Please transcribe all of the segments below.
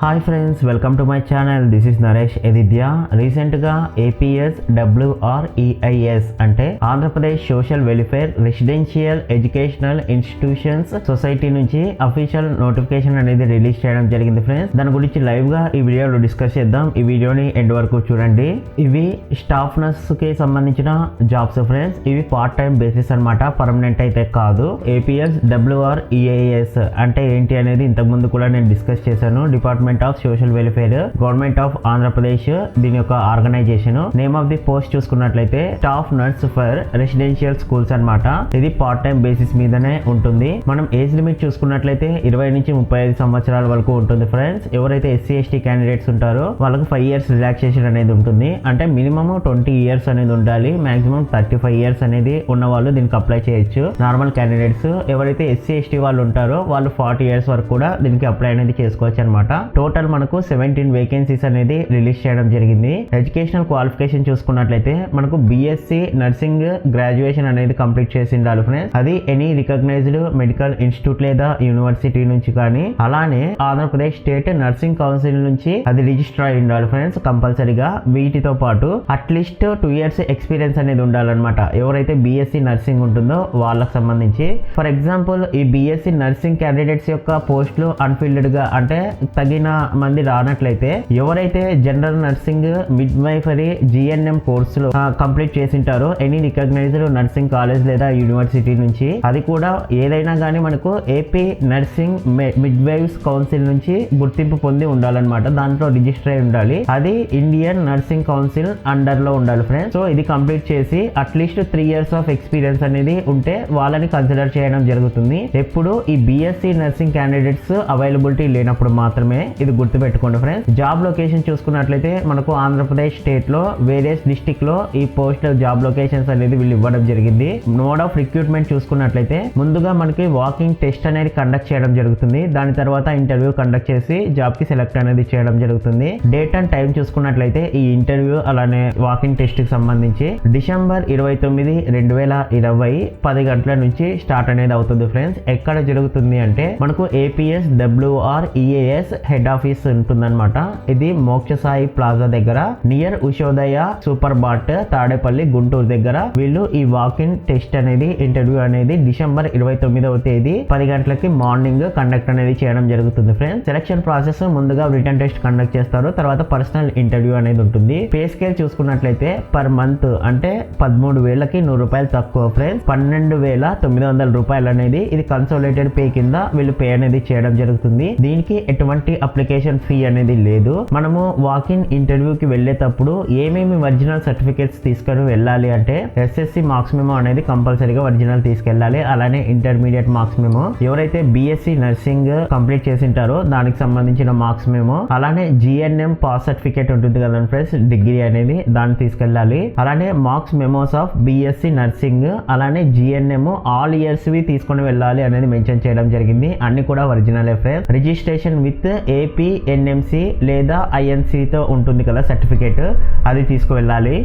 Hi friends, welcome to my channel. This is Naresh Edidya. రీసెంట్గా APS WREIS అంటే Andhra Pradesh social welfare residential educational institutions society నుంచి official notification అనేది release చేయడం జరిగింది friends. దాని గురించి లైవ్ గా ఈ వీడియోలో డిస్కస్ చేద్దాం. ఈ వీడియోని ఎండ్ వరకు చూడండి. ఇవి స్టాఫ్ నర్స్ కి సంబంధించిన జాబ్స్ ఫ్రెండ్స్. ఇవి పార్ట్ టైం బేసిస్ అన్నమాట, పర్మనెంట్ అయితే కాదు. ఏపీఎస్ డబ్ల్యూఆర్ఈఐఎస్ అంటే ఏంటి అనేది ఇంతకు ముందు కూడా నేను డిస్కస్ చేశాను. Department of social welfare, government of Andhra Pradesh, దీని యొక్క organization. Name of the post చూసుకున్నట్లయితే staff nurse for residential schools అన్నమాట. ఇది పార్ట్ టైం బేసిస్ మీదనే ఉంటుంది. మనం ఏజ్ లిమిట్ చూసుకున్నట్లయితే 20 నుంచి 35 సంవత్సరాల వరకు ఉంటుంది ఫ్రెండ్స్. ఎవరైతే ఎస్సీ ఎస్టీ క్యాండిడేట్స్ ఉంటారో వాళ్ళకి 5 years రిలాక్సేషన్ అనేది ఉంటుంది. అంటే మినిమం 20 years అనేది ఉండాలి. మాక్సిమం 35 years అనేది ఉన్న వాళ్ళు దీనికి అప్లై చేయొచ్చు. Normal candidates. ఎవరైతే ఎస్సీ ఎస్టీ వాళ్ళు ఉంటారో వాళ్ళు 40 years వరకు కూడా దీనికి అప్లై అనేది చేసుకోవచ్చు అనమాట. టోటల్ మనకు 17 వేకెన్సీస్ అనేది రిలీజ్ చేయడం జరిగింది. ఎడ్యుకేషనల్ క్వాలిఫికేషన్ చూసుకున్నట్లయితే మనకు బిఎస్సి నర్సింగ్ గ్రాడ్యుయేషన్ అనేది కంప్లీట్ చేసి ఉండాలి ఫ్రెండ్స్. అది ఎనీ రికగ్నైజ్డ్ మెడికల్ ఇన్స్టిట్యూట్ లేదా యూనివర్సిటీ నుంచి కానీ, అలానే ఆంధ్రప్రదేశ్ స్టేట్ నర్సింగ్ కౌన్సిల్ నుంచి అది రిజిస్టర్ అయి ఉండాలి ఫ్రెండ్స్ కంపల్సరీగా. వీటితో పాటు అట్లీస్ట్ 2 years ఎక్స్పీరియన్స్ అనేది ఉండాలన్నమాట. ఎవరైతే బిఎస్సి నర్సింగ్ ఉంటుందో వాళ్ళకి సంబంధించి. ఫర్ ఎగ్జాంపుల్ ఈ బిఎస్సి నర్సింగ్ క్యాండిడేట్స్ యొక్క పోస్టులు అన్ఫిల్డ్ గా అంటే తగిన మంది రానట్లయితే, ఎవరైతే general nursing midwifery GNM కోర్సులు కంప్లీట్ చేసింటారో ఎనీ రికగ్నైజ్డ్ నర్సింగ్ కాలేజ్ లేదా యూనివర్సిటీ నుంచి, అది కూడా ఏదైనా కానీ మనకు AP nursing midwives council నుంచి గుర్తింపు పొంది ఉండాలన్నమాట. దాంట్లో రిజిస్టర్ అయి ఉండాలి. అది ఇండియన్ నర్సింగ్ కౌన్సిల్ అండర్ లో ఉండాలి ఫ్రెండ్స్. సో ఇది కంప్లీట్ చేసి అట్లీస్ట్ 3 years ఆఫ్ ఎక్స్పీరియన్స్ అనేది ఉంటే వాళ్ళని కన్సిడర్ చేయడం జరుగుతుంది. ఎప్పుడు ఈ బిఎస్సి నర్సింగ్ క్యాండిడేట్స్ అవైలబిలిటీ లేనప్పుడు మాత్రమే. ఇది గుర్తుపెట్టుకోండి ఫ్రెండ్స్. జాబ్ లొకేషన్ చూసుకున్నట్లయితే మనకు ఆంధ్రప్రదేశ్ స్టేట్ లో వేరియస్ డిస్ట్రిక్ట్ లో ఈ పోస్ట్ జాబ్ లొకేషన్స్ అనేది వీళ్ళు ఇవ్వడం జరిగింది. మోడ్ ఆఫ్ రిక్రూట్మెంట్ చూసుకున్నట్లయితే ముందుగా మనకి వాకింగ్ టెస్ట్ అనేది కండక్ట్ చేయడం జరుగుతుంది. దాని తర్వాత ఇంటర్వ్యూ కండక్ట్ చేసి జాబ్ కి సెలెక్ట్ అనేది చేయడం జరుగుతుంది. డేట్ అండ్ టైం చూసుకున్నట్లయితే ఈ ఇంటర్వ్యూ అలానే వాకింగ్ టెస్ట్ కి సంబంధించి డిసెంబర్ 29, 2020 10 గంటల నుంచి స్టార్ట్ అనేది అవుతుంది ఫ్రెండ్స్. ఎక్కడ జరుగుతుంది అంటే మనకు ఏపీఎస్ డబ్ల్యూఆర్ఈఏఎస్ హెడ్ ఆఫీస్ ఉంటుందన్నమాట. ఇది మోక్షసాయి ప్లాజా దగ్గర near Ushodaya super mart Tadepalli Guntur దగ్గర వీళ్ళు ఈ వాకింగ్ టెస్ట్ అనేది ఇంటర్వ్యూ అనేది డిసెంబర్ 29వ తేదీ 10 గంటలకి మార్నింగ్ కండక్ట్ అనేది చేయడం జరుగుతుంది ఫ్రెండ్స్. సెలక్షన్ ప్రాసెస్ ముందుగా రిటర్న్ టెస్ట్ కండక్ట్ చేస్తారు. తర్వాత పర్సనల్ ఇంటర్వ్యూ అనేది ఉంటుంది. పే స్కేల్ చూసుకున్నట్లయితే పర్ మంత్ అంటే 13,000కి 100 రూపాయలు తక్కువ ఫ్రెండ్స్. 12,900 రూపాయలు అనేది ఇది కన్సోలేటెడ్ పే కింద వీళ్ళు పే అనేది చేయడం జరుగుతుంది. దీనికి ఎటువంటి అప్లికేషన్ ఫీ అనేది లేదు. మనము వాకిన్ ఇంటర్వ్యూకి వెళ్ళేటప్పుడు ఏమేమి ఒరిజినల్ సర్టిఫికేట్స్ తీసుకొని వెళ్ళాలి అంటే ఎస్ఎస్సి మార్క్స్ మెమో అనేది కంపల్సరీగా ఒరిజినల్ తీసుకెళ్ళాలి. అలానే ఇంటర్మీడియట్ మార్క్స్ మెమో, ఎవరైతే బిఎస్సి నర్సింగ్ కంప్లీట్ చేసింటారో దానికి సంబంధించిన మార్క్స్ మెమో, అలానే జిఎన్ఎం పాస్ సర్టిఫికేట్ ఉంటుంది కదా ఫ్రెండ్స్, డిగ్రీ అనేది దాన్ని తీసుకెళ్ళాలి. అలానే marks memos of BSc nursing, అలానే జిఎన్ఎం ఆల్ ఇయర్స్ వి తీసుకొని వెళ్ళాలి అనేది మెన్షన్ చేయడం జరిగింది. అన్ని కూడా original friends. Registration with AP NMC లేదా ఐఎన్సితో ఉంటుంది కదా సర్టిఫికేట్, అది తీసుకువెళ్ళాలి.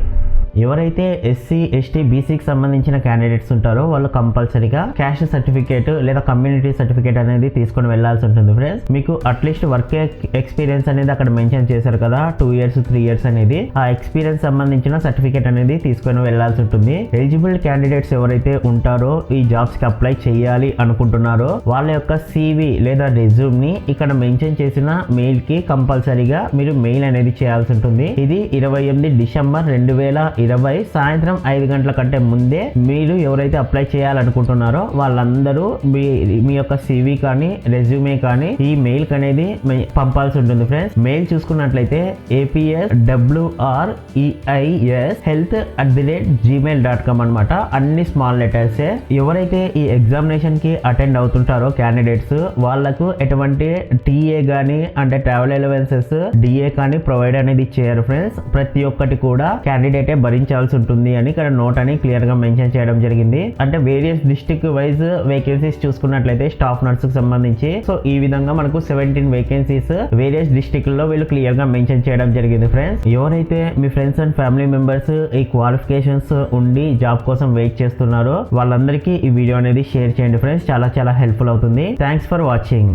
ఎవరైతే ఎస్సీ ఎస్టీ బీసీకి సంబంధించిన క్యాండిడేట్స్ ఉంటారో వాళ్ళు కంపల్సరీగా క్యాస్ట్ సర్టిఫికేట్ లేదా కమ్యూనిటీ సర్టిఫికేట్ అనేది తీసుకొని వెళ్లాల్సి ఉంటుంది ఫ్రెండ్స్. మీకు అట్లీస్ట్ వర్క్ ఎక్స్పీరియన్స్ అనేది అక్కడ మెన్షన్ చేశారు కదా 2 years 3 years అనేది, ఆ ఎక్స్పీరియన్స్ సంబంధించిన సర్టిఫికేట్ అనేది తీసుకొని వెళ్లాల్సి ఉంటుంది. ఎలిజిబుల్ క్యాండిడేట్స్ ఎవరైతే ఉంటారో ఈ జాబ్స్ కి అప్లై చేయాలి అనుకుంటున్నారో వాళ్ళ యొక్క CV లేదా రెజ్యూమ్ ని ఇక్కడ మెన్షన్ చేసిన మెయిల్ కి కంపల్సరీగా మీరు మెయిల్ అనేది చేయాల్సి ఉంటుంది. ఇది 28 డిసెంబర్ 2020 సాయంత్రం 5 గంటల కంటే ముందే మీరు ఎవరైతే అప్లై చేయాలనుకుంటున్నారో వాళ్ళందరూ మీ యొక్క CV కానీ రెజ్యూమే కానీ ఈ మెయిల్ అనేది పంపాల్సి ఉంటుంది ఫ్రెండ్స్. మెయిల్ చూసుకున్నట్లయితే apsdeies@gmail.com అనమాట. అన్ని స్మాల్ లెటర్స్. ఎవరైతే ఈ ఎగ్జామినేషన్ కి అటెండ్ అవుతుంటారో క్యాండిడేట్స్ వాళ్ళకు ఎటువంటి TA గానీ అంటే ట్రావెల్ అలవెన్సెస్ DA కానీ ప్రొవైడ్ అనేది చేయరు ఫ్రెండ్స్. ప్రతి ఒక్కటి కూడా క్యాండిడేటే భరించాల్సి ఉంటుంది అని ఇక్కడ నోట్ అని క్లియర్ గా మెన్షన్ చేయడం జరిగింది. అంటే వేరియస్ డిస్ట్రిక్ట్ వైజ్ వేకెన్సీస్ చూసుకున్నట్లయితే స్టాఫ్ నర్స్ కు సంబంధించి సో ఈ విధంగా మనకు 17 వేకెన్సీస్ వేరియస్ డిస్ట్రిక్ట్ లో వీళ్ళు క్లియర్ గా మెన్షన్ చేయడం జరిగింది ఫ్రెండ్స్. ఎవరైతే మీ ఫ్రెండ్స్ అండ్ ఫ్యామిలీ మెంబర్స్ ఈ క్వాలిఫికేషన్స్ ఉండి జాబ్ కోసం వెయిట్ చేస్తున్నారో వాళ్ళందరికీ ఈ వీడియో అనేది షేర్ చేయండి ఫ్రెండ్స్. చాలా హెల్ప్ఫుల్ అవుతుంది. Thanks for watching.